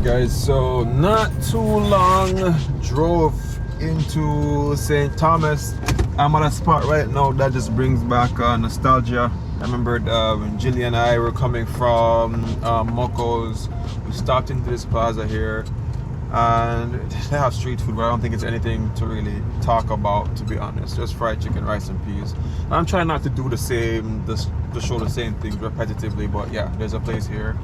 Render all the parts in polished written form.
Alright guys, so not too long drove into St. Thomas. I'm at a spot right now that just brings back nostalgia. I remember when Jilly and I were coming from Moko's. We stopped into this plaza here and they have street food, but I don't think it's anything to really talk about, to be honest. Just fried chicken, rice and peas. I'm trying not to do the same, to show the same things repetitively, but yeah, there's a place here.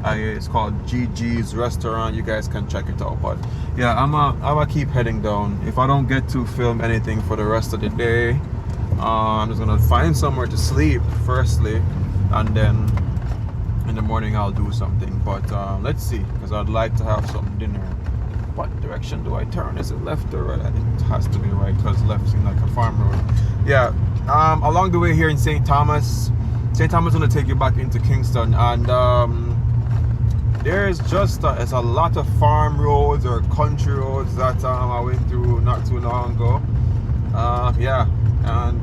It's called GG's Restaurant. You guys can check it out. But yeah, I'm gonna keep heading down. If I don't get to film anything for the rest of the day, I'm just gonna find somewhere to sleep firstly, and then in the morning I'll do something. But let's see, because I'd like to have some dinner. What direction do I turn? Is it left or right? It has to be right, because left seems like a farm road. Yeah. Along the way here in St. Thomas is gonna take you back into Kingston, and there's just it's a lot of farm roads or country roads that I went through not too long ago. Yeah, and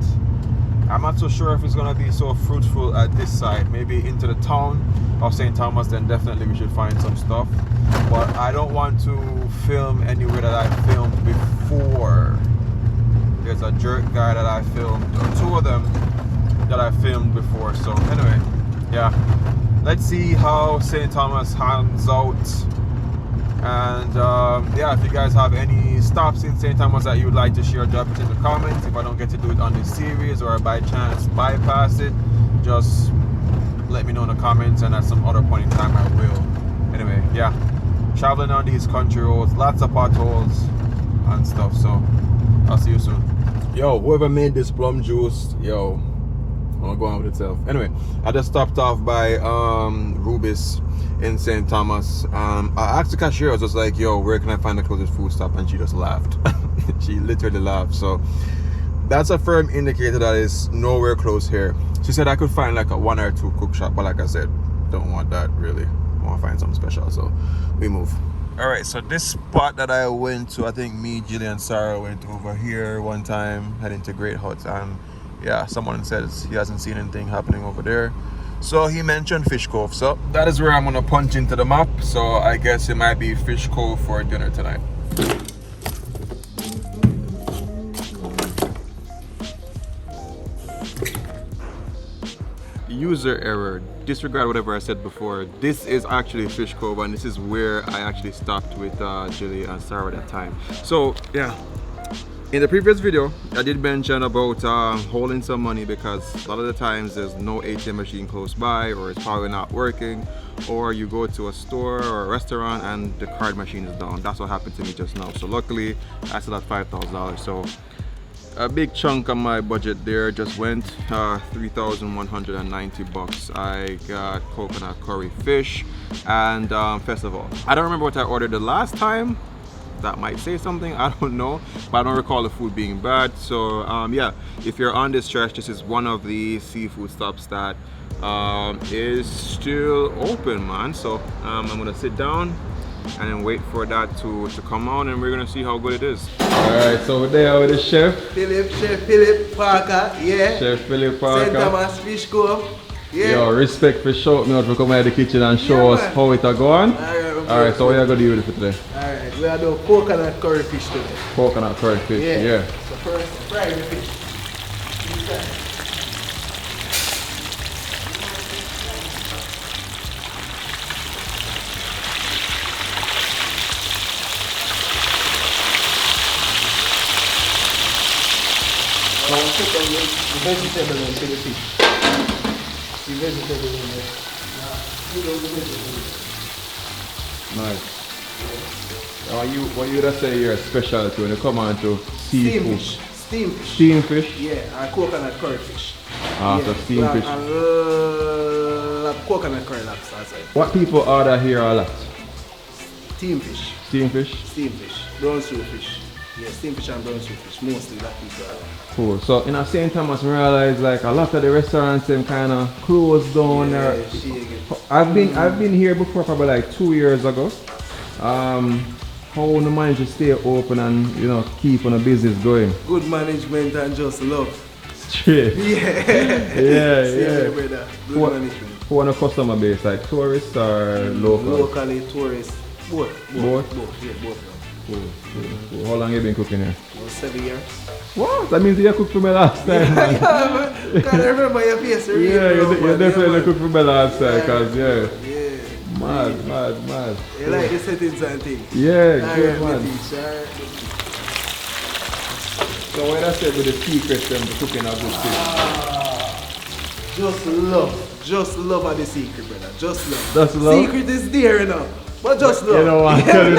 I'm not so sure if it's gonna be so fruitful at this side. Maybe into the town of St. Thomas, then definitely we should find some stuff. But I don't want to film anywhere that I filmed before. There's a jerk guy that I filmed, or two of them that I filmed before. So anyway, yeah. Let's see how St. Thomas hands out, and yeah, if you guys have any stops in St. Thomas that you would like to share, drop it in the comments. If I don't get to do it on this series, or by chance bypass it, just let me know in the comments, and at some other point in time I will. Anyway, yeah, traveling on these country roads, lots of potholes and stuff, so I'll see you soon. Yo, whoever made this plum juice, yo, I'm gonna go on with itself. Anyway, I just stopped off by Rubis in St. Thomas. I asked the cashier, I was just like, yo, where can I find the closest food stop? And she just laughed. She literally laughed. So that's a firm indicator that it's nowhere close here. She said I could find like a 1 or 2 cook shop, but like I said, don't want that really. I want to find something special, so we move. All right, so this spot that I went to, I think me, Jilly, and Sarah went over here one time, heading to Great Hut, and yeah, someone says he hasn't seen anything happening over there. So he mentioned Fish Cove. So that is where I'm gonna punch into the map. So I guess it might be Fish Cove for dinner tonight. User error. Disregard whatever I said before. This is actually Fish Cove, and this is where I actually stopped with Jilly and Sarah at that time. So yeah. In the previous video, I did mention about holding some money, because a lot of the times there's no ATM machine close by, or it's probably not working, or you go to a store or a restaurant and the card machine is down. That's what happened to me just now. So luckily, I still had $5,000. So a big chunk of my budget there just went, 3,190 bucks. I got coconut curry fish and festival. I don't remember what I ordered the last time. That might say something, I don't know, but I don't recall the food being bad. So yeah, if you're on this stretch, this is one of the seafood stops that is still open, man. So I'm gonna sit down and then wait for that to come on, and we're gonna see how good it is. All right, so we're there with the chef Philip Parker. Yeah, Chef Philip Parker, St. Thomas Fish Cove. Yeah. Yo, respect for shouting out for coming out of the kitchen and show us how it go on. Alright, so what are you going to do with it for today? Alright, we are doing coconut curry fish today. Coconut curry fish, yeah. So first, fry the fish. Now I'll put the vegetable into the fish. The vegetable in there. Now, put all the vegetables. Nice. What you would say your specialty when you come on to seafood? Steam fish. Steam fish? Yeah, and coconut curry fish. Ah, yeah, so steam fish. I love coconut curry lobster. What people order here a lot? Steam fish. Steam fish? Steam fish. Brown soup fish. Yeah, steam fish and brown soup fish. Mostly that people order. Cool. So in St. Thomas, I realize like a lot of the restaurants them kind of closed down. Yeah, I've been here before, probably like 2 years ago. How you manage to stay open and keep on a business going? Good management and just love. Straight. Yeah. Brother. Good management. Who on a customer base, like tourists or local? Locally tourists. Both. Yeah, both. Cool. How long have you been cooking here? Well, 7 years. What? That means you cooked for me last time. Yeah, can't remember your face. Yeah, you definitely cooked for me last time, cause Yeah. Mad. You like the settings and things? Yeah, good man. Alright. So what I said with the secrets them cooking a good fish? Just love are the secret, brother. Just love. Just love? Secret is there, you know. But just love. You know what I'm telling you?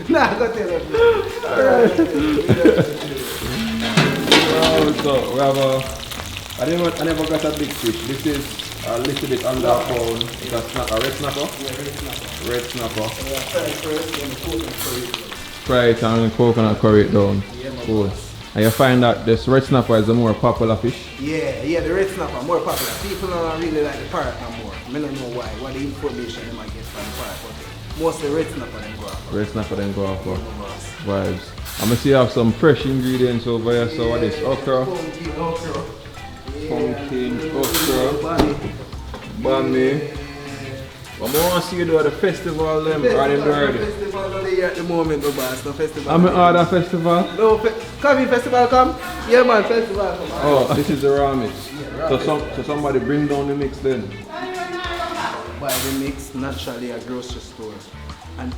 Nah, I gotta tell you. So we have I never got a big fish. This is a little bit under a pound. It's a red snapper? Yeah, Red snapper. Fry it first, then the coconut curry it down. Fry it and coconut curry it down. Yeah, man. Cool. And you find that this red snapper is a more popular fish? Yeah, the red snapper more popular. People don't really like the parrot no more. I don't know why. What the information they might get from the parrot, but mostly red snapper then go off. Red snapper then go off for vibes. I'm gonna see you have some fresh ingredients over here. So what is okra? Pumpkin, okra, bami. What I want to see you do at the festival them or them already? Festival here at the moment, no boss. No festival. I'm at the festival? No, come in festival come? Yeah man, festival come. Oh, this is the raw mix. Yeah, raw So somebody bring down the mix then? Buy the mix naturally at grocery store.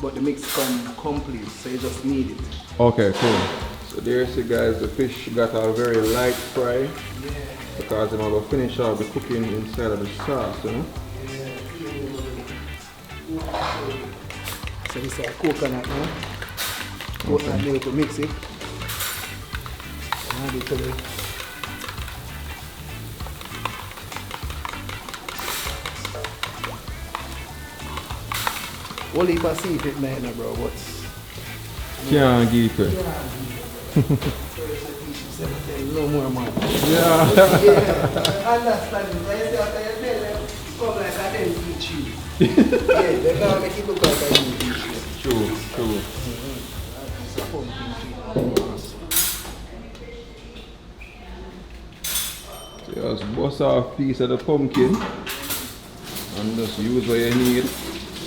But the mix come complete, so you just need it. Okay, cool. So there's the guys, the fish got a very light fry. Yeah. Because I'm going to finish off the cooking inside of the sauce, you know? So this is a coconut now. Coconut milk to mix it. Add it to the whole heap of seafood now, bro, but Can't get it. no more man. Yeah. Yeah, understand it. I say after you tell them, come like I didn't teach you. Yeah, they can't make it look like I didn't teach you. True. It's a pumpkin feed. So you just bust off a piece of the pumpkin and just use what you need.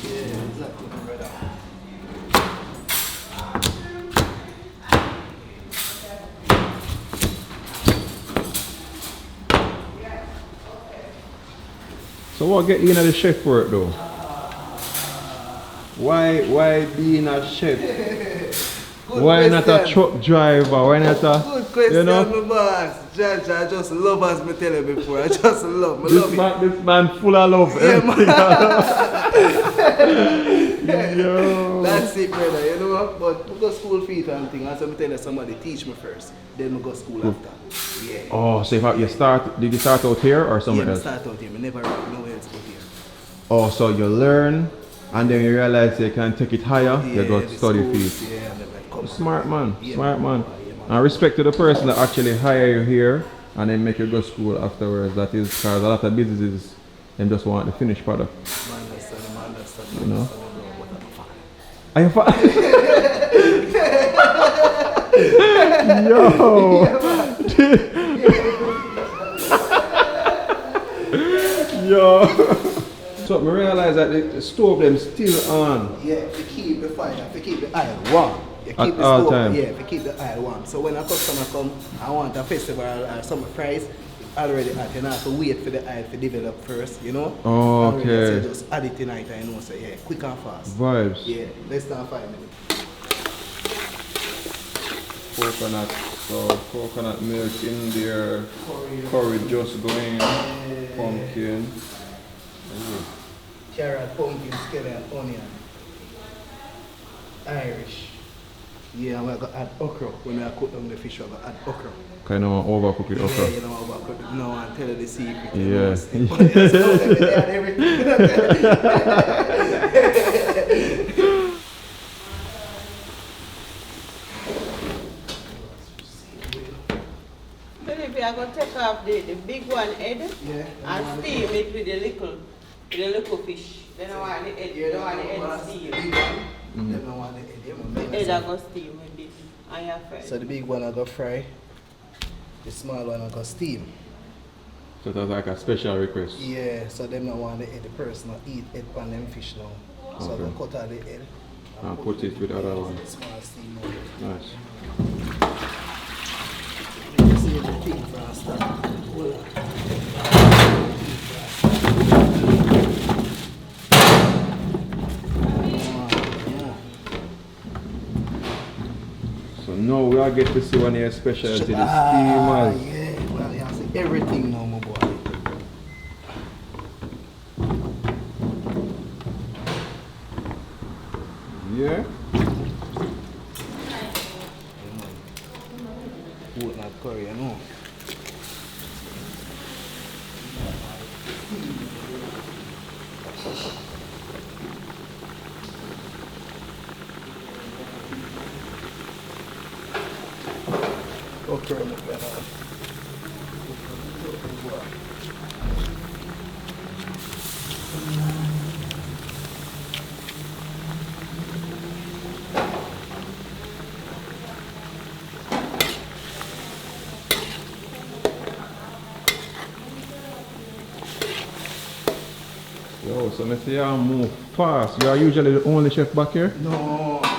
Yeah, exactly, brother. So what get you in the chef work though? Why being a chef? Why not a truck driver? Why not a... Good question, you know? my boss. Judge, I just love as me tell you before. I just love. This man full of love. Yeah, man. Yo. That's it, brother. You know, but we go school feet and thing. As I tell you, somebody teach me first. Then we go school after. Yeah. Oh, so if did you start out here or somewhere else? Yeah, I start out here. I never know else but here. Oh, so you learn and then you realize you can take it higher. Yeah, you go to study schools, feet. Yeah, and then like, come Smart man. Yeah, Smart man. Yeah, man. And respect to the person that actually hire you here and then make you go to school afterwards. That is because a lot of businesses them just want the finished product. Man, You know? Are you fine? Yo! Yo! So I realize that the stove them still on. Yeah, to keep the fire, to keep the oil warm. You keep At the all stove, time. Yeah, to keep the oil warm. So when a customer come, I want a festival or some price, already hot, you know, have to wait for the oil to develop first, you know? Oh, okay. So you just add it tonight and you know, so yeah, quick and fast. Vibes. Yeah, less than 5 minutes. Coconut. So coconut milk in there. Curry just going. Pumpkin. Carrot, pumpkin, scallion, onion. Irish. Yeah, I'm going to add okra. When I cook down the fish, I'm going to add okra. Kind of overcook it okra. Yeah, you know overcook it. No, I'll tell you the secret. Yeah. Maybe I'm going to take off the big one head and steam it with the little fish. Then I want the head, Yeah, don't want the head steam. Then I want the head. The head I go steam with this and your friend. So the big one I go fry, the small one I go steam. So that's like a special request. Yeah, so them not want the head, the person not eat head on them fish now. So Okay. I cut out the end. And put it with the other one. Small steam on it. Nice. You can see the thing from the start. Hold on. So now we all get to see one of your specialty, the steamers. Yeah, well, you have to see everything now, my boy. Yeah. Wood not curry, you know. Okay, look at that. Yo, so I see you move fast. You are usually the only chef back here? No, but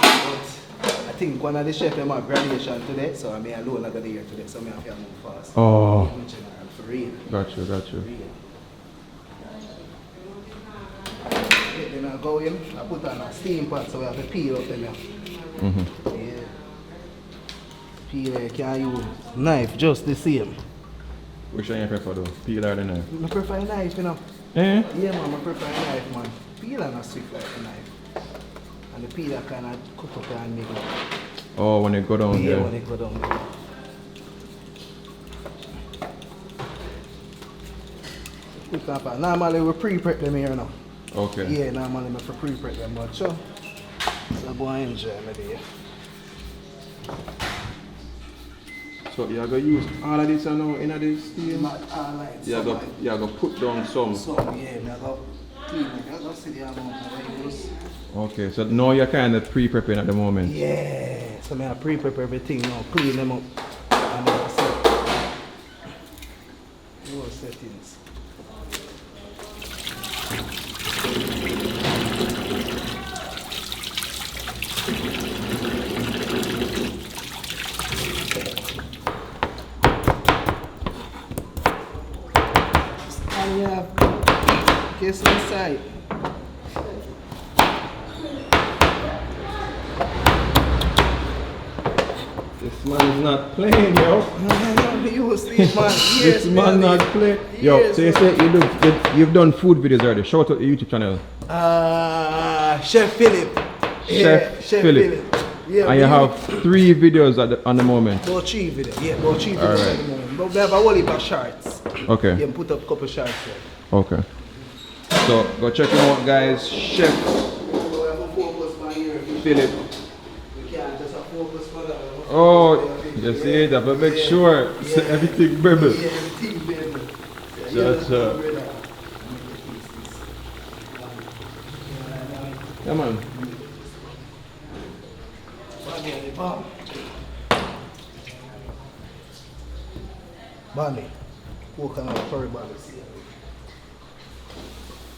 I think one of the chef them have graduation today, so I may alone I got here today, so I have to move fast. Oh. In general, for real. Got you, got you. For real. Yeah, then I go in, I put on a steam pot, so we have to peel up them here. Yeah. Peel, you can use knife, just the same. Which one you prefer though? Peel or the knife? I prefer a knife, you know. Eh? Yeah, man, I prefer a knife, man. Peel and a swift like a knife. And the peeler kind of cut up and make it. Oh, when it go down Yeah, there. when it go down there. Quick up. Normally we pre-prep them here now. Okay. Yeah, normally we pre-prep them, but sure. So boy enjoy my day. So you're going to use all of this now in this steam? Not all lights. You're going to put down some. Some, yeah, I go clean it. I go see the amount of use. Okay, so now you're kind of pre-prepping at the moment? Yeah, so I pre-prep everything now, clean them up. And then I set. More settings. And you have guess inside. This man is not playing, yo. This man not playing. Yo, Yes, so you say you've done food videos already. Shout out your YouTube channel. Chef Philip. Chef Philip. Yeah, And you have 3 videos on the moment. about 3 videos. Yeah, about 3 videos Alright. at the moment. But we have a whole heap of shorts. Okay. You can put up a couple shorts there. Okay. So go check him out, guys. Chef So we have a focus on here. Philip. We can't just have focus on that. Oh, you see it? I have to make sure so everything bubble. Yeah, everything baby. That's Yeah, man. Bami. Cook on curry bami.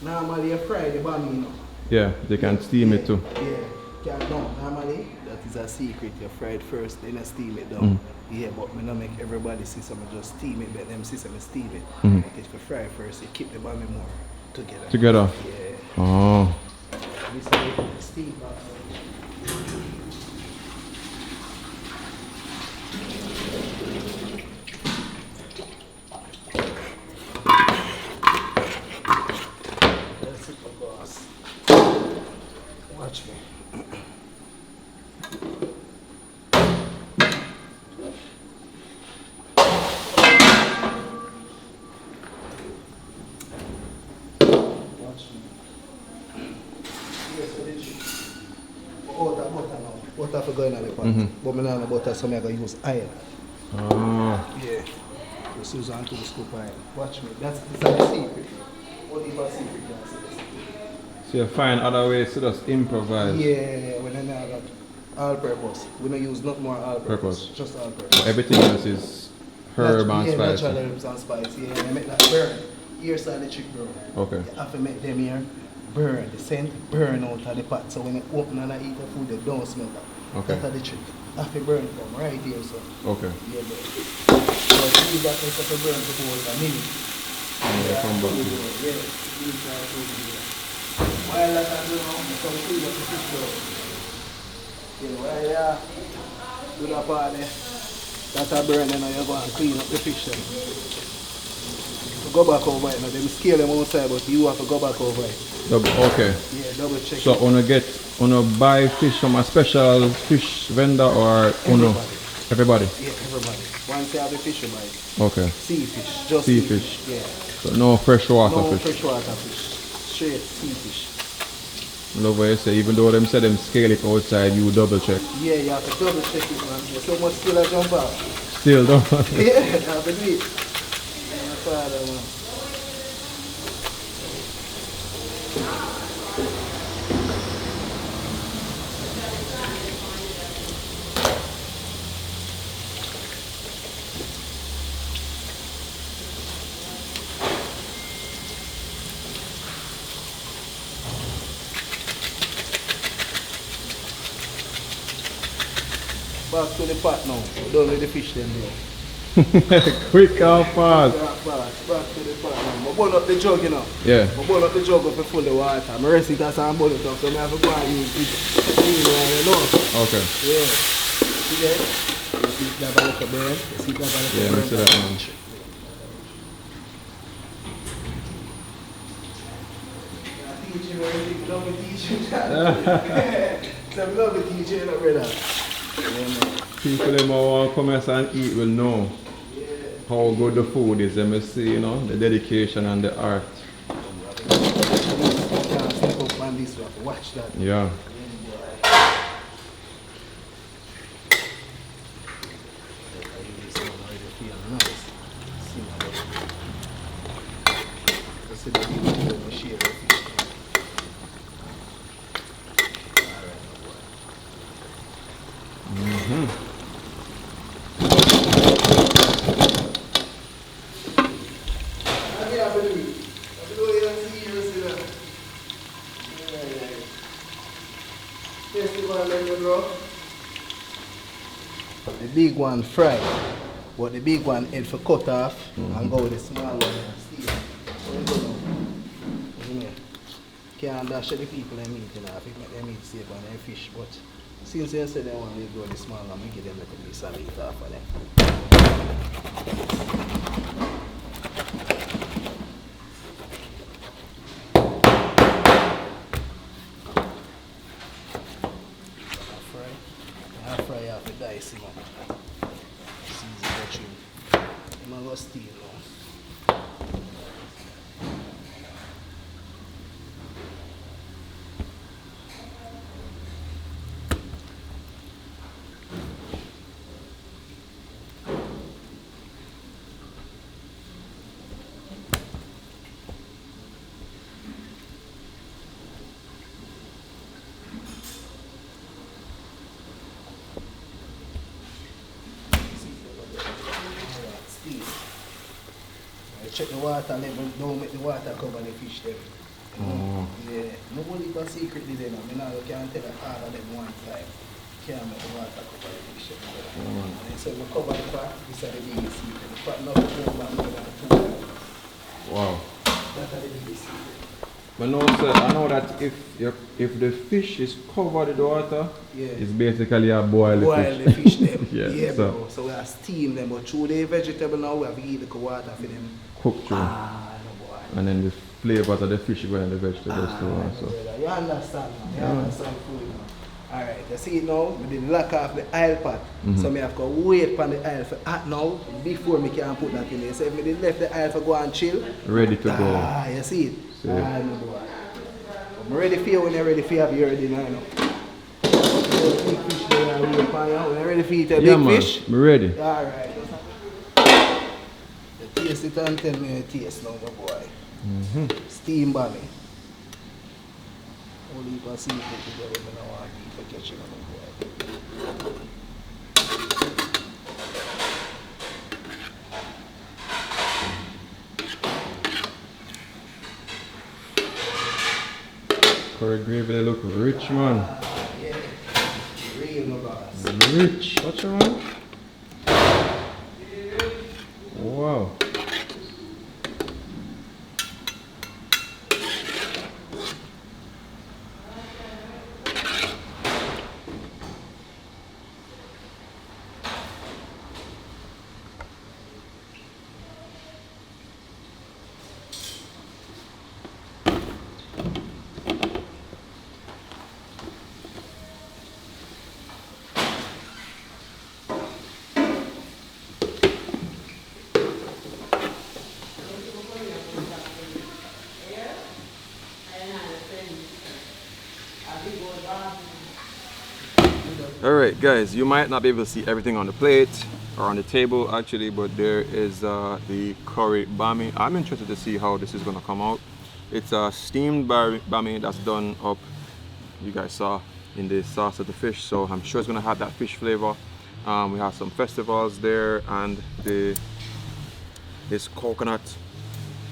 Normally you fry the bami, you know. Yeah, they can steam it too. Yeah, can no. Normally that is a secret. You fry it first, then you steam it down. Yeah, but me not make everybody see some. I just steam it, but them see some steam it. But if you fry first, you keep the bami more together. Together. Yeah. Oh. We say steam bami. That's it, boss. Watch me. Watch me. Yes, what did you? Butter now. Butter for going on the pot. But me not butter, so me I go use oil. Oh. Yeah. Just use on to the scoop oil. Watch me. That's a secret. What if a secret? That's it. So you find other ways to just improvise. Yeah, when I got all purpose. We don't use not more all purpose. Just all purpose. Everything else is herb and Yeah, spice. natural herbs and spice. Yeah, they make that burn. Here side the chick burn. Okay. You have to make them here burn, the scent burn out of the pot. So when you open and I eat the food, they don't smell that. Okay. That's the trick. Have to burn from right here, so. Okay. Yeah, but. So leave that place to burn for about a minute. Yeah, come back. Yeah, leave that over here. While that I do now, I come clean up the fish though. You know, while you do that part there, that I burn and you go and clean up the fish then. Go back over it now, them scale them outside, but you have to go back over it. Okay. Yeah, double check. So wanna buy fish from a special fish vendor or everybody? Yeah, everybody. Once you have the fish, you buy it. Okay. Sea fish, just Sea sea fish. Yeah. So no freshwater No fish. freshwater fish. Straight sea fish. Love what you say, even though them say them scale it outside, you double check. Yeah, you have to double check it, man. There's so much still I jump out. Still don't. Yeah, you have to do it. That's all that, man. Back to the pot now. We're done with the fish then there. Quick and fast. Back to the pot now. I burn up the jug, you know. Yeah. I burn up the jug up full of water. I rest it as I'm burn it up, so I have to go and use it. You know. Okay. Yeah. See there? You see that back up there? You see that back up there? Yeah, I see that one. Teaching everything, love the teaching. So I love the teaching, you know, brother. People them who want to come here and eat will know how good the food is. They may see, you know, the dedication and the art. Watch that. Yeah. The big one fried, but the big one head for cut off and go with the small one and steam. Can't dash the people they meat, you know, if it make them eat safe on their fish, but since they say they want to go with the small one, we give them a little piece of meat off of them. Fry off the dice, you know. Season the trim. I'm going to go steam now. Check the water level, don't make the water cover the fish them. Yeah, nobody got secret there now. You can't tell all of them one time. Can't make the water cover the fish them. And so we cover the pot, this is the biggest secret. The pot not over more than 2 Wow. That's the biggest secret. But no, sir, I know that if the fish is covered in water, it's basically a boiled fish. The fish them. Yeah, bro. So we have steam them, but through the vegetable now, we have to eat the water for them. Cooked through. No boy. And then the flavors of the fish go in the vegetables too. Also. You understand now? You understand food now? Alright, you see it now? We did lock off the oil pot. So I have to wait for the oil for hot now before I can put that in there. So if I did left the oil for go and chill. Ready to go. You see it? No boy. I'm ready for you when you're ready for you already now. Big fish there and wait for you. When you're ready for eat a big fish? I'm ready. Alright. Taste it and tell me the taste now, my boy. Steam belly. Only you can see it together when I want to eat for catching my boy. Curry gravy, they look rich, man. Yeah. Real no boss. Rich. What's your man? Wow. Alright guys, you might not be able to see everything on the plate or on the table actually, but there is the curry bami. I'm interested to see how this is going to come out. It's a steamed bami that's done up, you guys saw, in the sauce of the fish, so I'm sure it's going to have that fish flavor. We have some festivals there, and this coconut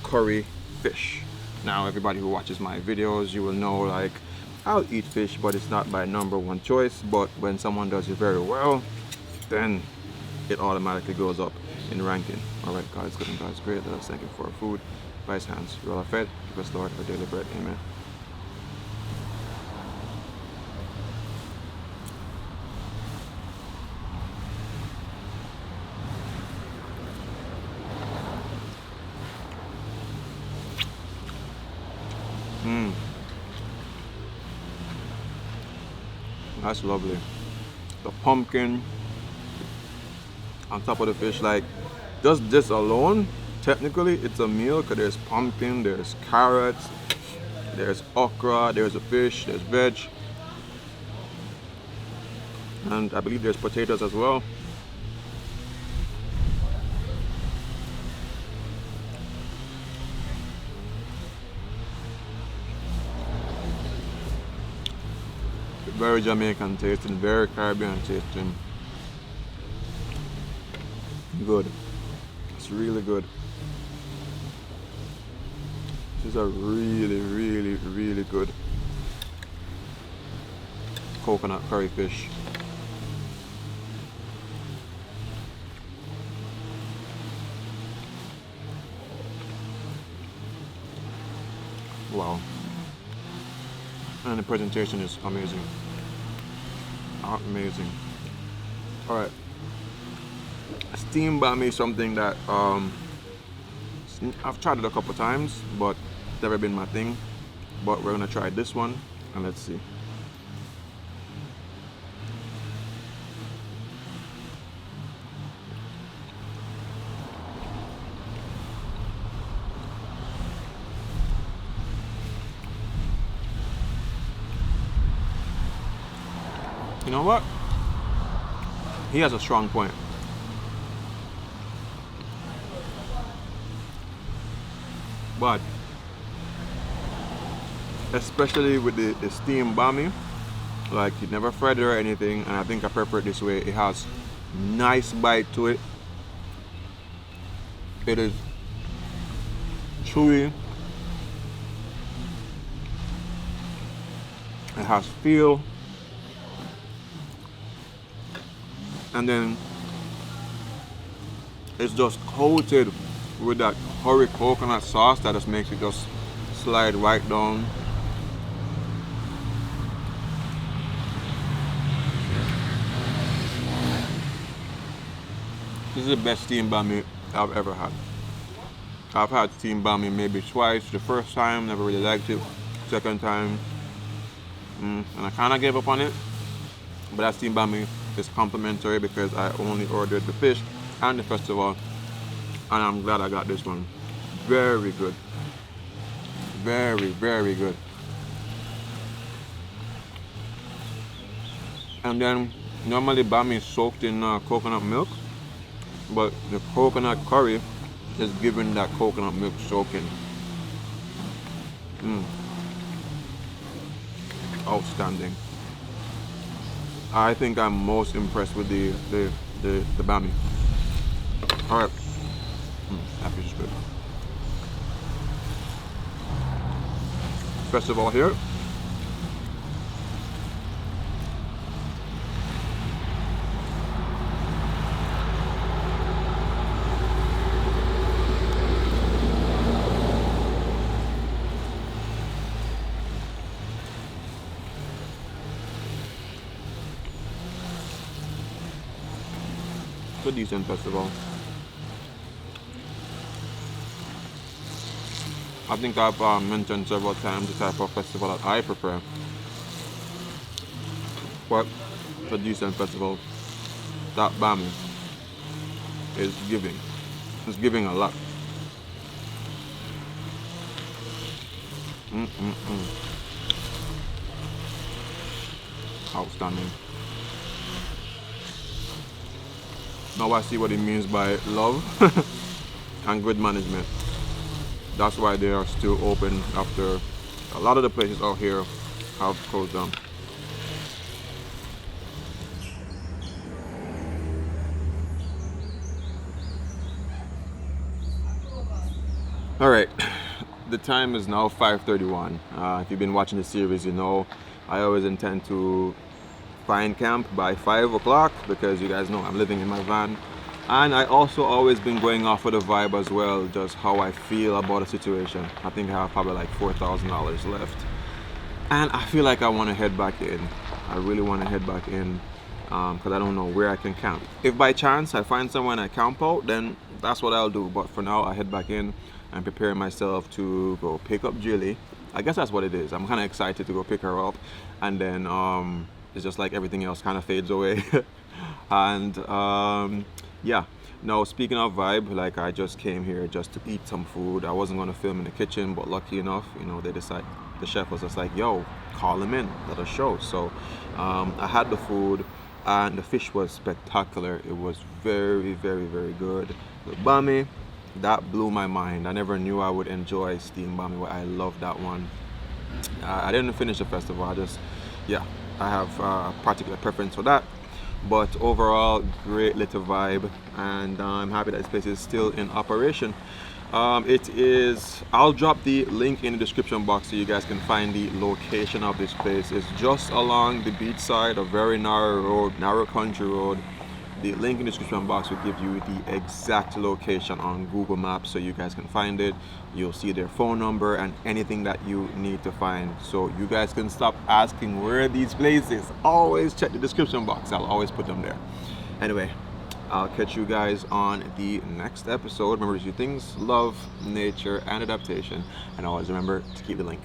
curry fish. Now everybody who watches my videos, you will know, like, I'll eat fish, but it's not my #1 choice. But when someone does it very well, then it automatically goes up in ranking. Alright, God is good and God is great. Let us thank Him for our food. By His hands, we all are fed. Give us, Lord, our daily bread. Amen. That's lovely. The pumpkin on top of the fish, like, just this alone, technically it's a meal, because there's pumpkin, there's carrots, there's okra, there's a fish, there's veg, and I believe there's potatoes as well. Very Jamaican tasting, very Caribbean tasting. Good. It's really good. This is a really, really, really good coconut curry fish. Wow. And the presentation is amazing. Amazing. Alright. Steamed bami is something that I've tried it a couple times, but it's never been my thing. But we're gonna try this one and let's see. You know what? He has a strong point. But especially with the steamed bami, like, you never fried it or anything, and I think I prepare it this way. It has nice bite to it. It is chewy. It has feel. And then it's just coated with that curry coconut sauce that just makes it just slide right down. This is the best steamed bami I've ever had. I've had steamed bami maybe twice. The first time, never really liked it. Second time, and I kind of gave up on it. But that steamed bami is complimentary because I only ordered the fish and the festival, and I'm glad I got this one. Very good. Very, very good. And then normally bami is soaked in coconut milk, but the coconut curry is giving that coconut milk soaking. Outstanding. I think I'm most impressed with the bami. All right, that fish is good. Festival here, It's a decent festival. I think I've mentioned several times the type of festival that I prefer. But it's a decent festival. That Bami is giving. It's giving a lot. Outstanding. Now I see what it means by love and good management. That's why they are still open after a lot of the places out here have closed down. All right, the time is now 5:31. If you've been watching the series, you know I always intend to find camp by 5 o'clock because you guys know I'm living in my van. And I also always been going off with a vibe as well, just how I feel about a situation. I think I have probably like $4,000 left. And I feel like I want to head back in. I really want to head back in because I don't know where I can camp. If by chance I find somewhere and I camp out, then that's what I'll do. But for now, I head back in and prepare myself to go pick up Jilly. I guess that's what it is. I'm kind of excited to go pick her up. And then it's just like everything else kind of fades away. And yeah, now speaking of vibe, like I just came here just to eat some food. I wasn't going to film in the kitchen, but lucky enough, you know, the chef was just like, yo, call him in, let us show. So I had the food and the fish was spectacular. It was very, very, very good. The bami, that blew my mind. I never knew I would enjoy steamed bami, but I love that one. I didn't finish the festival, I have a particular preference for that. But overall, great little vibe, and I'm happy that this place is still in operation. I'll drop the link in the description box so you guys can find the location of this place. It's just along the beach side, a very narrow road, narrow country road. The link in the description box will give you the exact location on Google Maps so you guys can find it. You'll see their phone number and anything that you need to find. So you guys can stop asking where are these places. Always check the description box. I'll always put them there. Anyway, I'll catch you guys on the next episode. Remember to do things, love, nature, and adaptation. And always remember to keep the link.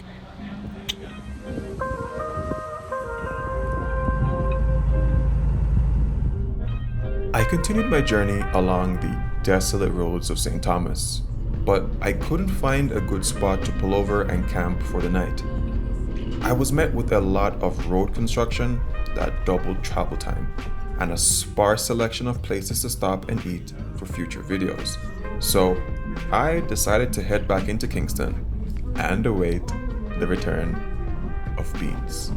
I continued my journey along the desolate roads of St. Thomas, but I couldn't find a good spot to pull over and camp for the night. I was met with a lot of road construction that doubled travel time and a sparse selection of places to stop and eat for future videos. So I decided to head back into Kingston and await the return of beans.